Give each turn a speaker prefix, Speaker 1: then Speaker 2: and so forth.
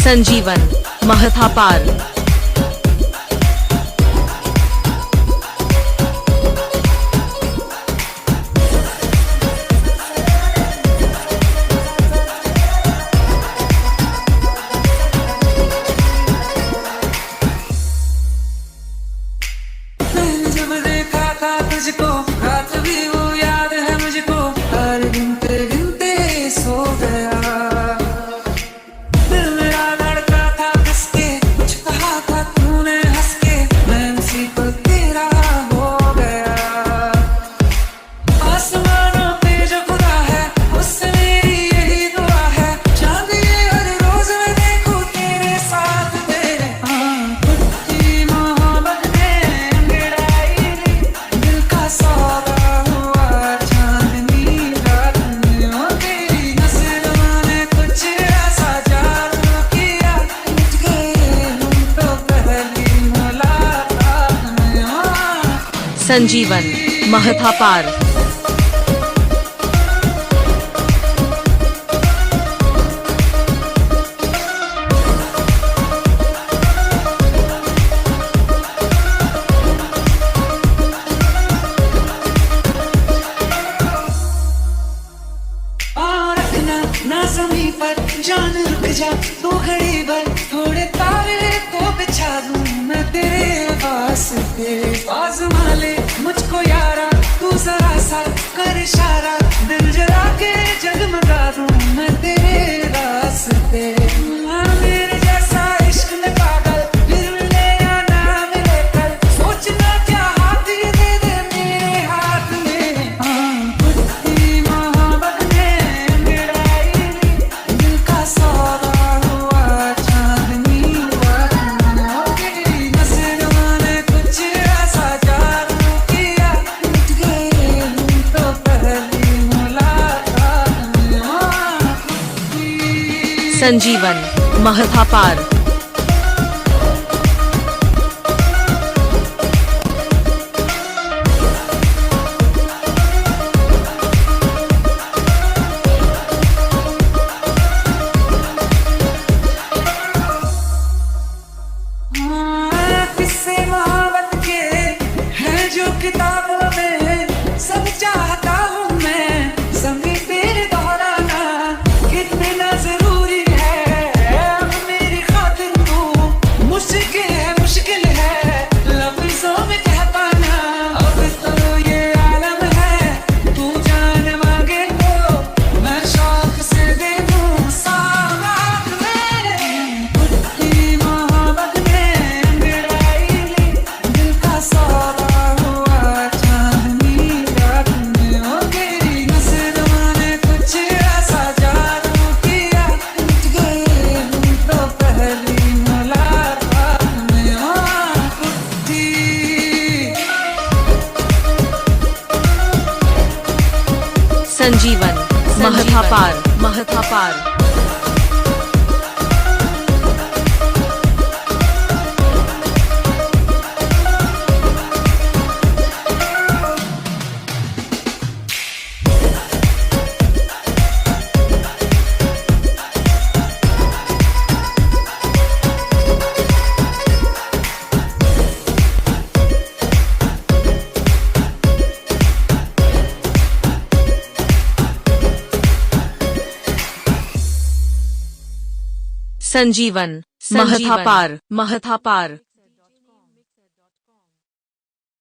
Speaker 1: संजीवन महथापार।
Speaker 2: जब देखा था तुझको रात भी वो याद है मुझको, हर गिनते गिनते सो गया। दिल मेरा धड़का था हंस के, कुछ कहा था तूने हंस के, मैं उसी पर तेरा हो गया। आसमानों पे जो खुदा है उससे मेरी यही दुआ है, चांद ये हर रोज मैं देखूं तेरे साथ तेरे। खुद मोहब्बत ने अंगड़ाई ली, दिल का सौदा हुआ चांदनी रात में। ओ तेरी नज़रों ने कुछ ऐसा जादू किया, मिट गए हम तो पहली मुलाकात में।
Speaker 1: संजीवन महथापार।
Speaker 2: और रखना ना ज़मीं पर जान, रुक जा तू घड़ी भर, थोड़े तारे को बिछा दूं मैं तेरे वास्ते। आज़मा ले मुझको यारा, तू जरा सा कर इशारा, दिल जला के जगमगा दूं मैं तेरे रास्ते। मेरे जैसा इश्क में पागल फिर मिले या ना मिले कल, सोचना क्या हाथ ये दे दे मेरे हाथ में। खुद की मोहब्बत ने अंगड़ाई ली, दिल का सौदा हुआ चांदनी रात में। तेरी नज़रों ने कुछ ऐसा जादू किया, मिट गए हम तो पहली मुलाकात में।
Speaker 1: संजीवन महथापार।
Speaker 2: किस्से मोहब्बत के हैं जो किताबों में, सब चाहता हूँ मैं ज़मीं तेरे दोहराना, कितना जरूरी है अब मेरी खातिर तू, मुश्किल है लफ्ज़ों में कह पाना। अब तो ये आलम है, तू जान मांगे तो मैं शौक से दे दूँ साथ में। खुद की मोहब्बत ने अंगड़ाई ली, दिल का सौदा हुआ चांदनी रात में। ओ तेरी नज़रों ने कुछ ऐसा जादू किया, मिट गए हम तो पहली मुलाकात में। खुद
Speaker 1: संजीवन महथापार। संजीवन महथापार।